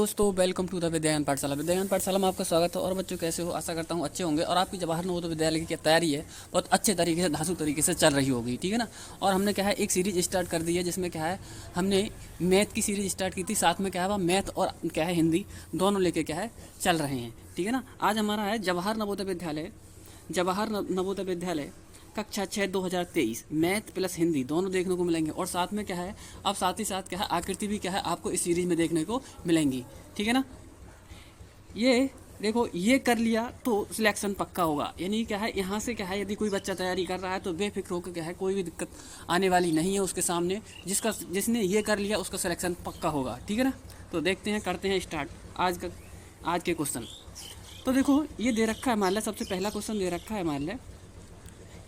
दोस्तों welcome to the विद्यायन पाठशाला। विद्यायन पाठशाला में आपका स्वागत है। और बच्चों कैसे हो, आशा करता हूँ अच्छे होंगे। और आपकी जवाहर नवोदय विद्यालय की क्या तैयारी है, बहुत अच्छे तरीके से धांसू तरीके से चल रही होगी, ठीक है ना। और हमने क्या है एक सीरीज स्टार्ट कर दी है, जिसमें क्या है हमने मैथ की सीरीज स्टार्ट की थी, साथ में क्या है वह मैथ और क्या है हिंदी दोनों लेके क्या है चल रहे हैं, ठीक है ना। आज हमारा है जवाहर नवोदय विद्यालय कक्षा 6 2023 मैथ प्लस हिंदी दोनों देखने को मिलेंगे। और साथ में क्या है अब साथ ही साथ क्या है आकृति भी क्या है आपको इस सीरीज में देखने को मिलेंगी, ठीक है ना। ये देखो, ये कर लिया तो सिलेक्शन पक्का होगा। यानी क्या है यहाँ से क्या है यदि कोई बच्चा तैयारी कर रहा है तो बेफिक्र होकर क्या है कोई भी दिक्कत आने वाली नहीं है उसके सामने। जिसने ये कर लिया उसका सिलेक्शन पक्का होगा, ठीक है ना। तो देखते हैं, करते हैं स्टार्ट आज के क्वेश्चन। तो देखो ये दे रखा है मान लिया, सबसे पहला क्वेश्चन दे रखा है मान लिया,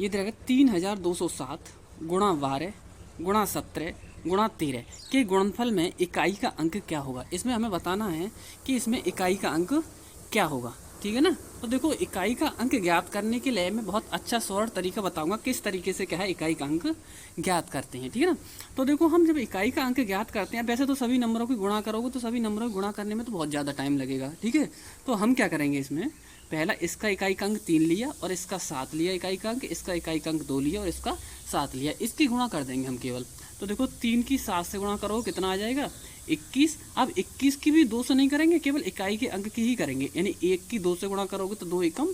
ये दे रखा है 3207 गुणा 12 गुणा 17 गुणा 13 के गुणनफल में इकाई का अंक क्या होगा। इसमें हमें बताना है कि इसमें इकाई का अंक क्या होगा, ठीक है ना। तो देखो इकाई का अंक ज्ञात करने के लिए मैं बहुत अच्छा सरल तरीका बताऊंगा किस तरीके से क्या है इकाई का अंक ज्ञात करते हैं, ठीक है ना। तो देखो हम जब इकाई का अंक ज्ञात करते हैं, वैसे तो सभी नंबरों की गुणा करोगे तो सभी नंबरों की गुणा करने में तो बहुत ज़्यादा टाइम लगेगा, ठीक है। तो हम क्या करेंगे, इसमें पहला इसका इकाई का अंक 3 लिया और इसका 7 लिया इकाई का अंक, इसका इकाई का अंक 2 लिया और इसका 7 लिया, इसकी गुणा कर देंगे हम केवल। तो देखो 3 की 7 से गुणा करो कितना आ जाएगा 21। अब 21 की भी 2 से नहीं करेंगे, केवल इकाई के अंक की ही करेंगे। यानी 1 की 2 से गुणा करोगे तो 2 एकम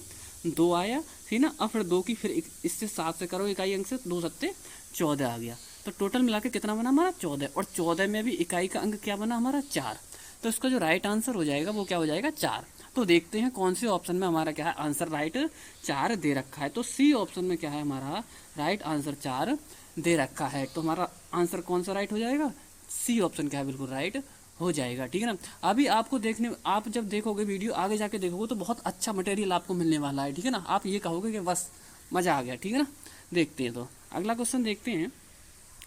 2 आया, ठीक ना। अब फिर 2 की फिर इससे 7 से करो इकाई अंक से, 2 सत्ते 14 आ गया। तो टोटल मिला के कितना बना हमारा 14। और 14 में भी इकाई का अंक क्या बना हमारा 4। तो इसका जो राइट आंसर हो जाएगा वो क्या हो जाएगा 4। तो देखते हैं कौन से ऑप्शन में हमारा क्या है आंसर राइट 4 दे रखा है। तो सी ऑप्शन में क्या है हमारा राइट आंसर 4 दे रखा है। तो हमारा आंसर कौन सा राइट हो जाएगा, सी ऑप्शन क्या है बिल्कुल राइट हो जाएगा, ठीक है ना। अभी आपको आप जब देखोगे वीडियो आगे जाके देखोगे तो बहुत अच्छा मटेरियल आपको मिलने वाला है, ठीक है ना। आप ये कहोगे कि बस मज़ा आ गया, ठीक है ना। देखते हैं, तो अगला क्वेश्चन देखते हैं।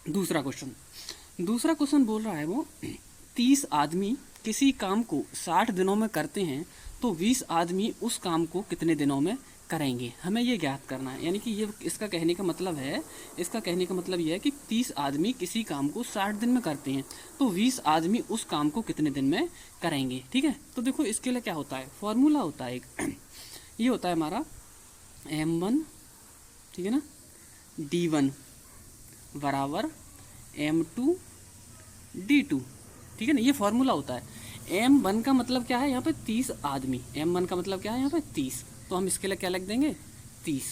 दूसरा क्वेश्चन बोल रहा है वो 30 आदमी किसी काम को 60 दिनों में करते हैं तो 20 आदमी उस काम को कितने दिनों में करेंगे, हमें ये ज्ञात करना है। यानी कि ये इसका कहने का मतलब ये है कि 30 आदमी किसी काम को 60 दिन में करते हैं तो 20 आदमी उस काम को कितने दिन में करेंगे, ठीक है। तो देखो इसके लिए क्या होता है, फॉर्मूला होता है एक ये होता है हमारा M1, ठीक है ना, D1 बराबर M2 D2, ठीक है ना। ये फॉर्मूला होता है। M1 का मतलब क्या है यहाँ पे 30 आदमी, M1 का मतलब क्या है यहाँ पे 30, तो हम इसके लिए क्या लिख देंगे 30,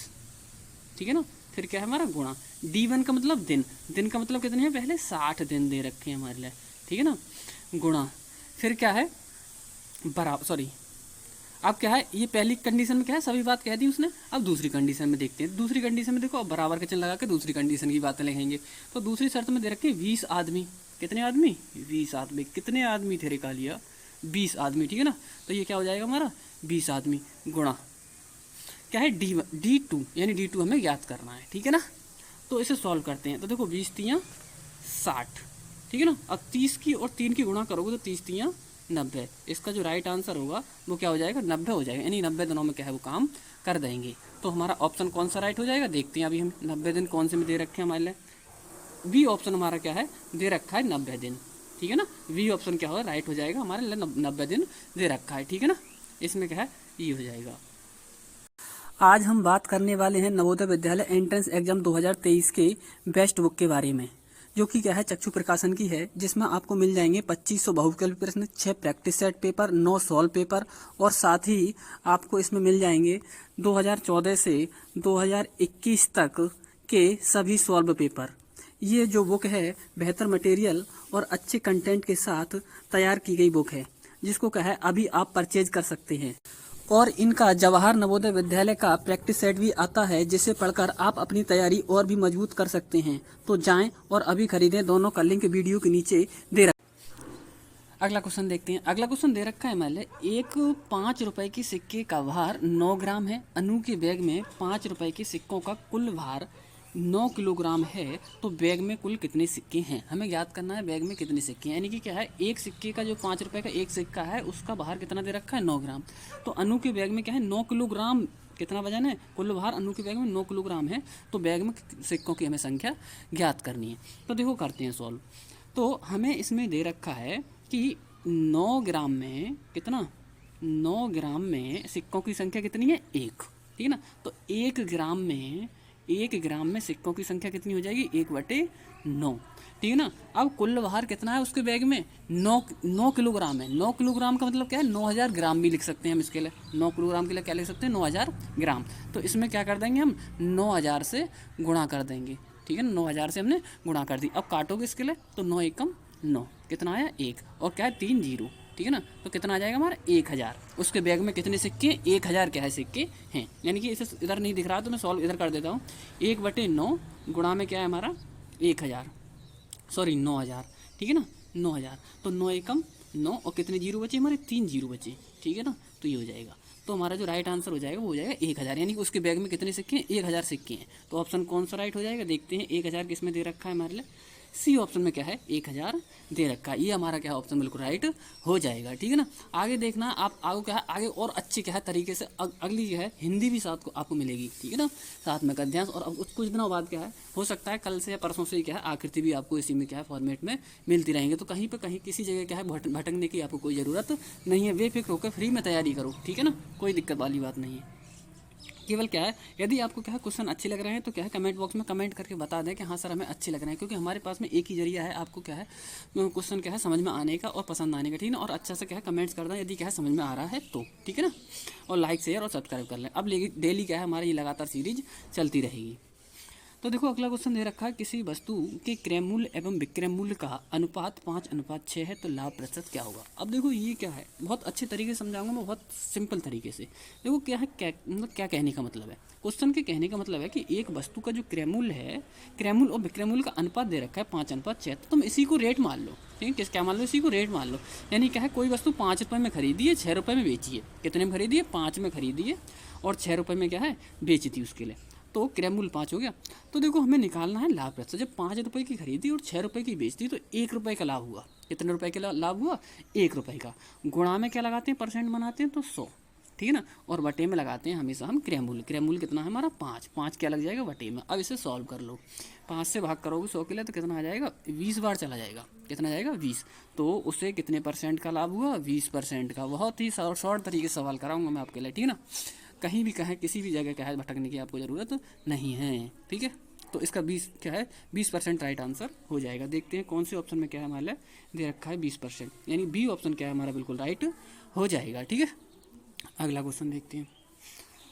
ठीक है ना। फिर क्या है हमारा गुणा, D1 का मतलब दिन का मतलब कितने हैं पहले 60 दिन दे रखे हैं हमारे लिए, ठीक है ना, गुणा फिर क्या है बराबर, सॉरी अब क्या है ये पहली कंडीशन में क्या है सभी बात कह दी उसने। अब दूसरी कंडीशन में देखते हैं। दूसरी कंडीशन में देखो अब बराबर के चिन्ह लगा के दूसरी कंडीशन की बातें लिखेंगे। तो दूसरी शर्त में दे रखे 20 आदमी, कितने आदमी 20 आदमी, कितने आदमी थे निकाल लिया 20 आदमी, ठीक है ना। तो ये क्या हो जाएगा हमारा 20 आदमी गुणा क्या है D2, यानी D2 हमें याद करना है, ठीक है ना। तो इसे सॉल्व करते हैं। तो देखो 20 तियाँ 60, ठीक है ना। अब 30 की और 3 की गुणा करोगे तो 30 तियाँ 90। इसका जो राइट आंसर होगा वो क्या हो जाएगा 90 हो जाएगा। यानी 90 दिनों में क्या है वो काम कर देंगे। तो हमारा ऑप्शन कौन सा राइट हो जाएगा देखते हैं। अभी हम 90 दिन कौन से में दे रखे हैं हमारे लिए, बी ऑप्शन हमारा क्या है दे रखा है 90 दिन, ठीक है ना। बी ऑप्शन क्या होगा राइट हो जाएगा हमारे लिए 90 दिन दे रखा है, ठीक है ना। इसमें क्या है ये हो जाएगा। आज हम बात करने वाले हैं नवोदय विद्यालय एंट्रेंस एग्जाम 2023 के बेस्ट बुक के बारे में, जो कि क्या है चक्षु प्रकाशन की है, जिसमें आपको मिल जाएंगे 2500 बहुविकल्पी प्रश्न, 6 practice set paper, 9 solve paper और साथ ही आपको इसमें मिल जाएंगे 2014 से 2021 तक के सभी सॉल्व पेपर। ये जो बुक है बेहतर मटेरियल और अच्छे कंटेंट के साथ तैयार की गई बुक है, जिसको क्या है अभी आप परचेज कर सकते हैं। और इनका जवाहर नवोदय विद्यालय का प्रैक्टिस सेट भी आता है, जिसे पढ़कर आप अपनी तैयारी और भी मजबूत कर सकते हैं। तो जाएं और अभी खरीदें, दोनों का लिंक वीडियो के नीचे दे रखा। अगला क्वेश्चन देखते हैं। अगला क्वेश्चन दे रखा है मान लें एक 5 रुपए की सिक्के का भार 9 ग्राम है। अनु के बैग में 5 रुपए के सिक्कों का कुल भार 9 किलोग्राम है, तो बैग में कुल कितने सिक्के हैं, हमें याद करना है बैग में कितने सिक्के हैं। यानी कि क्या है एक सिक्के का जो 5 रुपए का एक सिक्का है उसका भार कितना दे रखा है 9 ग्राम। तो अनु के बैग में क्या है 9 किलोग्राम कितना वजन है, कुल भार अनु के बैग में 9 किलोग्राम है। तो बैग में सिक्कों की हमें संख्या ज्ञात करनी है। तो देखो करते हैं सॉल्व। तो हमें इसमें दे रखा है कि 9 ग्राम में कितना, 9 ग्राम में सिक्कों की संख्या कितनी है, एक, ठीक है ना। तो 1 ग्राम में सिक्कों की संख्या कितनी हो जाएगी, 1/9, ठीक है ना। अब कुल भार कितना है उसके बैग में, 9 किलोग्राम है। 9 किलोग्राम का मतलब क्या है, 9000 ग्राम भी लिख सकते हैं हम इसके लिए। 9 किलोग्राम के लिए क्या लिख सकते हैं, 9000 ग्राम। तो इसमें क्या कर देंगे हम, 9000 से गुणा कर देंगे, ठीक है ना। 9000 से हमने गुणा कर दी। अब काटोगे इसके लिए तो 9 एकम 9, कितना आया 1, और क्या है 3 जीरो, ठीक है ना। तो कितना आ जाएगा हमारा 1000। उसके बैग में कितने सिक्के, 1000 क्या है सिक्के हैं। यानी कि इसे इधर नहीं दिख रहा तो मैं सॉल्व इधर कर देता हूँ। 1/9 गुणा में क्या है हमारा 1000, सॉरी 9000, ठीक है ना, 9000। तो 9 एकम 9, और कितने जीरो बचे हमारे, 3 जीरो बचे, ठीक है ना। तो ये हो जाएगा। तो हमारा जो राइट आंसर हो जाएगा वो हो जाएगा 1000, यानी कि उसके बैग में कितने सिक्के हैं, 1000 सिक्के हैं। तो ऑप्शन कौन सा राइट हो जाएगा, देखते हैं। 1000 किस में दे रखा है हमारे लिए, सी ऑप्शन में क्या है 1000 दे रखा है। ये हमारा क्या है ऑप्शन बिल्कुल राइट हो जाएगा, ठीक है ना। आगे देखना आप, आगे क्या है, आगे और अच्छे क्या है तरीके से अगली जो है हिंदी भी साथ को आपको मिलेगी, ठीक है ना, साथ में गद्यांश। और अब कुछ दिनों बाद क्या है, हो सकता है कल से या परसों से क्या है आकृति भी आपको इसी में क्या है फॉर्मेट में मिलती रहेंगे। तो कहीं पर कहीं किसी जगह क्या है भटकने की आपको कोई ज़रूरत नहीं है। बेफिक्र होकर फ्री में तैयारी करो, ठीक है ना, कोई दिक्कत वाली बात नहीं है। केवल क्या है, यदि आपको क्या है क्वेश्चन अच्छे लग रहे हैं तो क्या है कमेंट बॉक्स में कमेंट करके बता दें कि हाँ सर हमें अच्छे लग रहे हैं, क्योंकि हमारे पास में एक ही जरिया है आपको क्या है क्वेश्चन क्या है समझ में आने का और पसंद आने का, ठीक है ना। और अच्छा से क्या है कमेंट्स कर दें यदि क्या है समझ में आ रहा है तो, ठीक है ना। और लाइक शेयर और सब्सक्राइब कर लें। अब डेली क्या है हमारी ये लगातार सीरीज चलती रहेगी। तो देखो अगला क्वेश्चन दे रखा है, किसी वस्तु के क्रय मूल्य एवं विक्रय मूल्य का अनुपात 5:6 है तो लाभ प्रतिशत क्या होगा। अब देखो ये क्या है, बहुत अच्छे तरीके से समझाऊंगा मैं, बहुत सिंपल तरीके से। देखो क्या है, मतलब क्या कहने का मतलब है, क्वेश्चन के कहने का मतलब है कि एक वस्तु का जो क्रय मूल्य है, क्रय मूल्य और विक्रय मूल्य का अनुपात दे रखा है 5:6, तो तुम इसी को रेट मान लो, ठीक है। क्या मान लो, इसी को रेट मान लो। यानी क्या है, कोई वस्तु 5 रुपये में खरीदी है, 6 रुपये में बेची है। कितने में खरीदी है, 5 में खरीदी है, और 6 रुपये में क्या है बेची थी उसके लिए, तो क्रय मूल्य 5 हो गया। तो देखो हमें निकालना है लाभ प्रतिशत। जब 5 रुपये की खरीदी और 6 रुपये की बेचती तो 1 रुपये का लाभ हुआ। कितने रुपए का लाभ हुआ, 1 रुपये का। गुणा में क्या लगाते हैं, परसेंट बनाते हैं तो 100, ठीक है ना। और बटे में लगाते हैं हमेशा हम क्रय मूल्य। क्रय मूल्य कितना है हमारा 5 क्या लग जाएगा बटे में। अब इसे सॉल्व कर लो, 5 से भाग करोगे 100 के लिए तो कितना आ जाएगा, 20 बार चला जाएगा। कितना आ जाएगा 20। तो उससे कितने % का लाभ हुआ, 20% का। बहुत ही शॉर्ट तरीके से सवाल कराऊंगा मैं आपके लिए, ठीक है ना। कहीं भी कहें किसी भी जगह क्या है भटकने की आपको ज़रूरत नहीं है, ठीक है। तो इसका 20 क्या है 20% राइट आंसर हो जाएगा। देखते हैं कौन से ऑप्शन में क्या है हमारे दे रखा है 20%, यानी बी ऑप्शन क्या है हमारा बिल्कुल राइट हो जाएगा, ठीक है। अगला क्वेश्चन देखते हैं।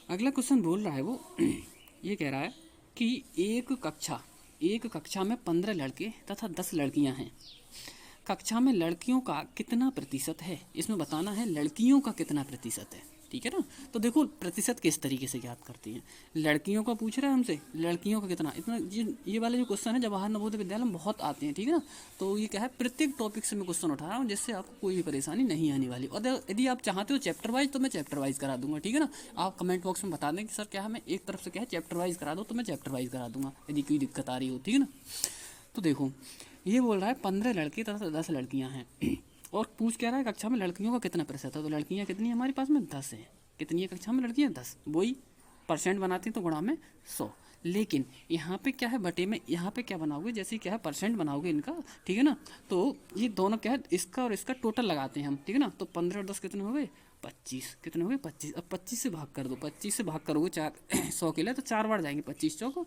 अगला क्वेश्चन बोल रहा है वो ये कह रहा है कि एक कक्षा में 15 लड़के तथा 10 लड़कियां हैं। कक्षा में लड़कियों का कितना प्रतिशत है, इसमें बताना है लड़कियों का कितना प्रतिशत है, ठीक है ना। तो देखो प्रतिशत किस तरीके से ज्ञात करती हैं। लड़कियों का पूछ रहा है हमसे, लड़कियों का कितना, इतना ये वाले जो क्वेश्चन है जवाहर नवोदय विद्यालय में बहुत आते हैं, ठीक है ना। तो ये क्या है प्रत्येक टॉपिक से मैं क्वेश्चन उठा रहा हूँ जिससे आपको कोई भी परेशानी नहीं आने वाली। और यदि आप चाहते हो चैप्टर वाइज तो मैं चैप्टर वाइज करा दूंगा, ठीक है ना। आप कमेंट बॉक्स में बता दें कि सर क्या हमें एक तरफ से क्या है चैप्टर वाइज करा दो, तो मैं चैप्टर वाइज करा दूंगा यदि कोई दिक्कत आ रही हो, ठीक है ना। तो देखो ये बोल रहा है 15 लड़के तथा 10 लड़कियां हैं और पूछ क्या रहा है कक्षा में लड़कियों का कितना प्रतिशत है। तो लड़कियां कितनी है हमारे पास में 10 हैं। कितनी है कक्षा में लड़कियां 10, वही परसेंट बनाती हैं तो गुणा में 100। लेकिन यहाँ पे क्या है बटे में, यहाँ पे क्या बनाओगे जैसे क्या है परसेंट बनाओगे इनका, ठीक है ना। तो ये दोनों क्या है इसका और इसका टोटल लगाते हैं हम, ठीक है ना। तो 15 और 10 कितने हो गए 25, कितने हो गए 25। अब 25 से भाग कर दो, 25 से भाग करोगे 100 के लिए तो 4 बार जाएंगे, 25 चौक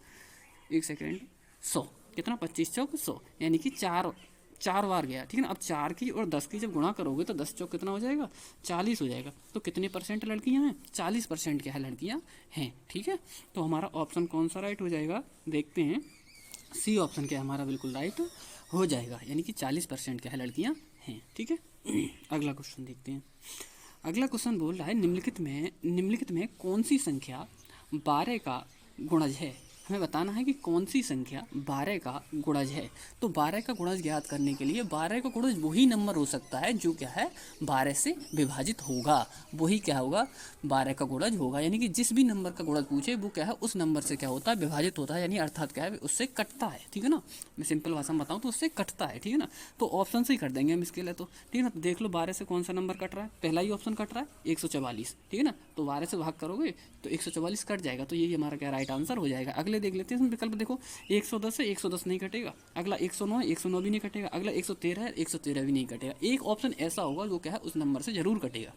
1 सेकेंड 100, कितना 25 चौक 100, यानी कि 4 बार गया, ठीक है ना। अब 4 की और 10 की जब गुणा करोगे तो 10 चौक कितना हो जाएगा 40 हो जाएगा। तो कितने % लड़कियां हैं, 40% क्या है लड़कियां हैं, ठीक है। तो हमारा ऑप्शन कौन सा राइट हो जाएगा, देखते हैं। सी ऑप्शन क्या है हमारा बिल्कुल राइट हो जाएगा, यानी कि 40% क्या है लड़कियां हैं, ठीक है। अगला क्वेश्चन देखते हैं। अगला क्वेश्चन बोल रहा है निम्नलिखित में कौन सी संख्या 12 का गुणज है। हमें बताना है कि कौन सी संख्या 12 का गुणज है। तो 12 का गुणज ज्ञात करने के लिए 12 का गुणज वही नंबर हो सकता है जो क्या है 12 से विभाजित होगा, वही क्या होगा 12 का गुणज होगा। यानी कि जिस भी नंबर का गुणज पूछे वो क्या है उस नंबर से क्या होता है विभाजित होता है, यानी अर्थात क्या है उससे कटता है, ठीक है ना। मैं सिंपल भाषा में बताऊँ तो उससे कटता है, ठीक है ना। तो ऑप्शन से ही कर देंगे हम इसके लिए, तो ठीक है ना। तो देख लो 12 से कौन सा नंबर कट रहा है, पहला ही ऑप्शन कट रहा है 144, ठीक है ना। तो 12 से भाग करोगे तो 144 कट जाएगा, तो यही हमारा क्या राइट आंसर हो जाएगा। अगले देख लेते हैं इसमें विकल्प, देखो 110 है, 110 नहीं कटेगा। अगला 109 है, 109 भी नहीं कटेगा। अगला 113 है, 113 भी नहीं कटेगा। एक ऑप्शन ऐसा होगा जो क्या है उस नंबर से जरूर कटेगा,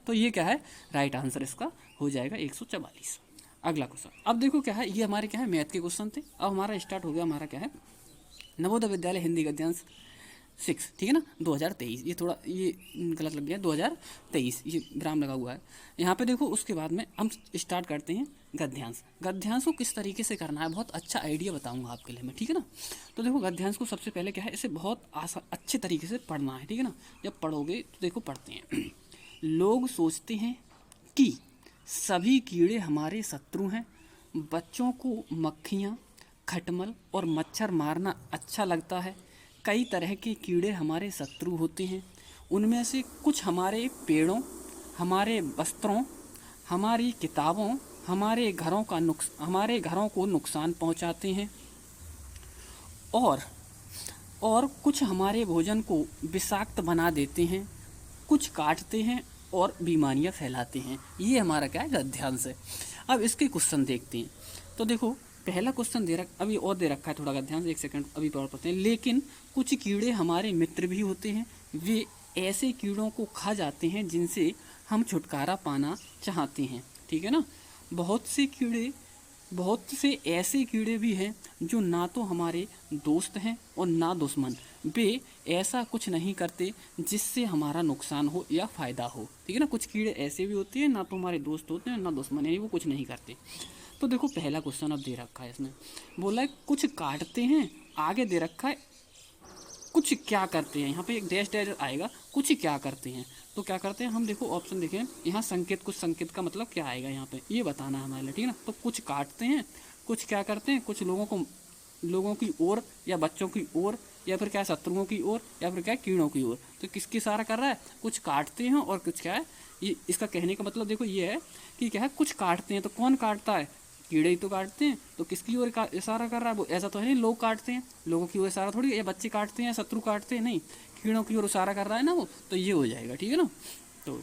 तो ये क्या है राइट आंसर इसका हो जाएगा 144। अगला क्वेश्चन, अब देखो क्या है, ये हमारे क्या है मैथ के क्वेश्चन थे। अब हमारा स्टार्ट हो गया हमारा क्या है नवोदय विद्यालय हिंदी गद्यांश 6, ठीक है ना, 2023। ये थोड़ा ये गलत लग गया, 2023 ये विराम लगा हुआ है यहाँ पे। देखो उसके बाद में हम स्टार्ट करते हैं गद्यांश। गद्यांश को किस तरीके से करना है बहुत अच्छा आइडिया बताऊंगा आपके लिए मैं, ठीक है ना। तो देखो गद्यांश को सबसे पहले क्या है, इसे बहुत अच्छे तरीके से पढ़ना है, ठीक है ना। जब पढ़ोगे तो देखो पढ़ते हैं लोग सोचते हैं कि सभी कीड़े हमारे शत्रु हैं। बच्चों को मक्खियाँ, खटमल और मच्छर मारना अच्छा लगता है। कई तरह के कीड़े हमारे शत्रु होते हैं। उनमें से कुछ हमारे पेड़ों, हमारे वस्त्रों, हमारी किताबों, हमारे घरों को नुकसान पहुंचाते हैं और कुछ हमारे भोजन को विषाक्त बना देते हैं। कुछ काटते हैं और बीमारियां फैलाते हैं। ये हमारा क्या है गद्यांश है। अब इसके क्वेश्चन देखते हैं। तो देखो पहला क्वेश्चन अभी और दे रखा है थोड़ा गद्यांश, एक सेकंड अभी पढ़ पढ़ते हैं। लेकिन कुछ कीड़े हमारे मित्र भी होते हैं। वे ऐसे कीड़ों को खा जाते हैं जिनसे हम छुटकारा पाना चाहते हैं, ठीक है ना। बहुत से ऐसे कीड़े भी हैं जो ना तो हमारे दोस्त हैं और ना दुश्मन। वे ऐसा कुछ नहीं करते जिससे हमारा नुकसान हो या फ़ायदा हो, ठीक है ना। कुछ कीड़े ऐसे भी होते हैं ना तो हमारे दोस्त होते हैं ना दुश्मन, यानी वो कुछ नहीं करते। तो देखो पहला क्वेश्चन अब दे रखा है, इसमें बोला है कुछ काटते हैं, आगे दे रखा है कुछ क्या करते हैं। यहाँ पे एक डैश डैश आएगा, कुछ क्या करते हैं। तो क्या करते हैं हम, देखो ऑप्शन देखें यहाँ संकेत, कुछ संकेत का मतलब क्या आएगा यहाँ पे ये बताना है हमारे लिए, ठीक है ना। तो कुछ काटते हैं, कुछ क्या करते हैं, कुछ लोगों की ओर या बच्चों की ओर या फिर क्या शत्रुओं की ओर या फिर क्या कीड़ों की ओर। तो किसकी इशारा कर रहा है, कुछ काटते हैं और कुछ क्या है। ये इसका कहने का मतलब देखो ये है कि क्या है कुछ काटते हैं। तो कौन काटता है, कीड़े ही तो काटते हैं। तो किसकी ओर इशारा कर रहा है वो, ऐसा तो है नहीं लोग काटते हैं, लोगों की ओर इशारा थोड़ी, या बच्चे काटते हैं या शत्रु काटते हैं, नहीं कीड़ों की ओर इशारा कर रहा है ना वो, तो ये हो जाएगा, ठीक है ना। तो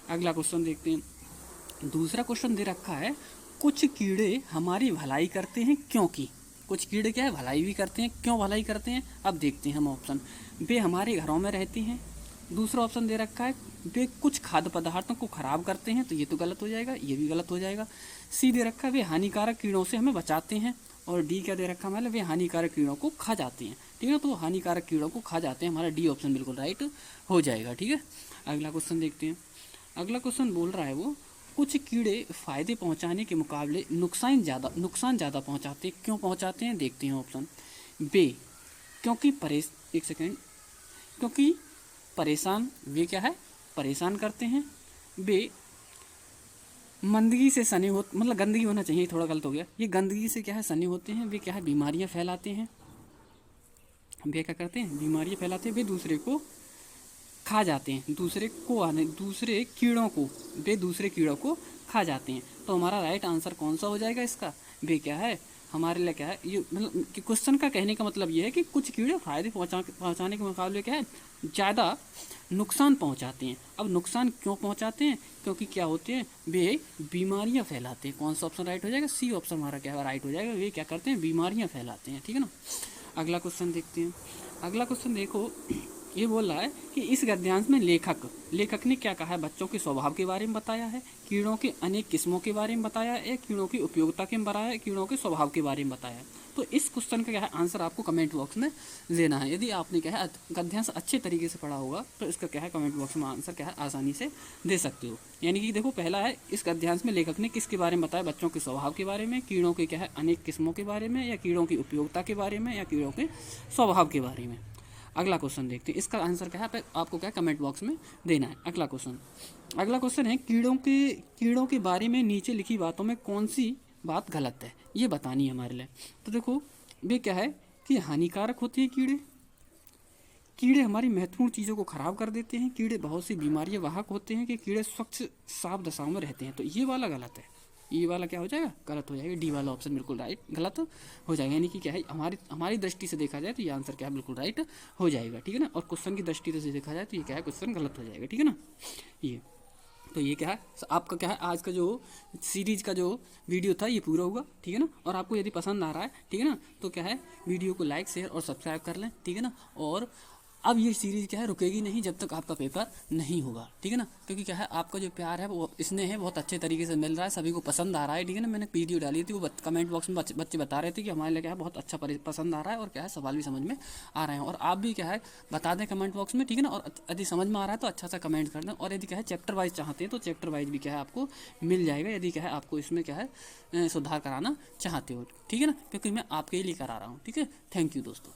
अगला क्वेश्चन देखते हैं। दूसरा क्वेश्चन दे रखा है कुछ कीड़े हमारी भलाई करते हैं क्योंकि। कुछ कीड़े क्या है भलाई भी करते हैं, क्यों भलाई करते हैं अब देखते हैं हम ऑप्शन। वे हमारे घरों में रहते हैं। दूसरा ऑप्शन दे रखा है वे कुछ खाद्य पदार्थों को खराब करते हैं, तो ये तो गलत हो जाएगा, ये भी गलत हो जाएगा। सी दे रखा है वे हानिकारक कीड़ों से हमें बचाते हैं। और डी क्या दे रखा है, मतलब वे हानिकारक कीड़ों को खा जाते हैं, ठीक है ना। तो हानिकारक कीड़ों को खा जाते हैं, हमारा डी ऑप्शन बिल्कुल राइट हो जाएगा, ठीक है। अगला क्वेश्चन देखते हैं। अगला क्वेश्चन बोल रहा है वो कुछ कीड़े फायदे पहुंचाने के मुकाबले नुकसान ज़्यादा पहुंचाते हैं, क्यों पहुंचाते हैं देखते हैं ऑप्शन। बे क्योंकि परेशान, वे क्या है परेशान करते हैं। वे मंदगी से सने हो, मतलब गंदगी होना चाहिए, थोड़ा गलत हो गया, ये गंदगी से क्या है सने होते हैं। वे क्या है बीमारियां फैलाते हैं। वे क्या करते हैं बीमारियां फैलाते हैं। वे दूसरे को खा जाते हैं, दूसरे कीड़ों को खा जाते हैं। तो हमारा राइट आंसर कौन सा हो जाएगा इसका, वे क्या है हमारे लिए क्या है ये, मतलब कि क्वेश्चन का कहने का मतलब ये है कि कुछ कीड़े फायदे पहुंचाने के मुकाबले क्या है ज़्यादा नुकसान पहुंचाते हैं। अब नुकसान क्यों पहुंचाते हैं, क्योंकि क्या होते हैं वे बीमारियां फैलाते हैं। कौन सा ऑप्शन राइट हो जाएगा, सी ऑप्शन हमारा क्या है राइट हो जाएगा। वे क्या करते हैं बीमारियां फैलाते हैं, ठीक है ना। अगला क्वेश्चन देखते हैं। अगला क्वेश्चन देखो ये बोल रहा है कि इस गद्यांश में लेखक ने क्या कहा है, बच्चों के स्वभाव के बारे में बताया है, कीड़ों के अनेक किस्मों के बारे में बताया है, कीड़ों की उपयोगिता के बताया है, कीड़ों के स्वभाव के बारे में बताया है। तो इस क्वेश्चन का क्या है आंसर आपको कमेंट बॉक्स में देना है। यदि आपने क्या है गद्यांश अच्छे तरीके से पढ़ा होगा तो इसका क्या है कमेंट बॉक्स में आंसर क्या है आसानी से दे सकते हो। यानी कि देखो पहला है इस गद्यांश में लेखक ने किसके बारे में बताया, बच्चों के स्वभाव के बारे में, कीड़ों के क्या है अनेक किस्मों के बारे में, या कीड़ों की उपयोगिता के बारे में, या कीड़ों के स्वभाव के बारे में। अगला क्वेश्चन देखते हैं, इसका आंसर क्या है आपको क्या कमेंट बॉक्स में देना है। अगला क्वेश्चन है कीड़ों के बारे में नीचे लिखी बातों में कौन सी बात गलत है, ये बतानी है हमारे लिए। तो देखो वे क्या है कि हानिकारक होते हैं कीड़े हमारी महत्वपूर्ण चीज़ों को खराब कर देते हैं, कीड़े बहुत सी बीमारियां वाहक होते हैं, कि कीड़े स्वच्छ साफ दशाओं में रहते हैं। तो ये वाला गलत है, ये वाला क्या हो जाएगा गलत हो जाएगा। डी वाला ऑप्शन बिल्कुल राइट गलत हो जाएगा। यानी कि क्या है हमारी दृष्टि से देखा जाए तो ये आंसर क्या है बिल्कुल राइट हो जाएगा, ठीक है ना। और क्वेश्चन की दृष्टि से देखा जाए तो ये क्या है क्वेश्चन गलत हो जाएगा, ठीक है ना। ये तो ये क्या है, आपका क्या है, आज का जो सीरीज का जो वीडियो था ये पूरा हुआ, ठीक है ना। और आपको यदि पसंद आ रहा है, ठीक है ना, तो क्या है, वीडियो को लाइक शेयर और सब्सक्राइब कर लें, ठीक है ना। और अब ये सीरीज क्या है, रुकेगी नहीं जब तक आपका पेपर नहीं होगा, ठीक है ना। क्योंकि क्या है, आपका जो प्यार है वो इसने है बहुत अच्छे तरीके से मिल रहा है, सभी को पसंद आ रहा है, ठीक है ना। मैंने वीडियो डाली थी, वो कमेंट बॉक्स में बच्चे बता रहे थे कि हमारे लिए क्या है बहुत अच्छा पसंद आ रहा है, और क्या है सवाल भी समझ में आ रहे हैं। और आप भी क्या है बता दें कमेंट बॉक्स में, ठीक है ना। और यदि समझ में आ रहा है तो अच्छा सा कमेंट कर दें। और यदि क्या है चैप्टर वाइज चाहते हैं तो चैप्टर वाइज भी क्या है आपको मिल जाएगा, यदि क्या है आपको इसमें क्या है सुधार कराना चाहते हो, ठीक है ना। क्योंकि मैं आपके लिए करा रहा हूँ, ठीक है। थैंक यू दोस्तों।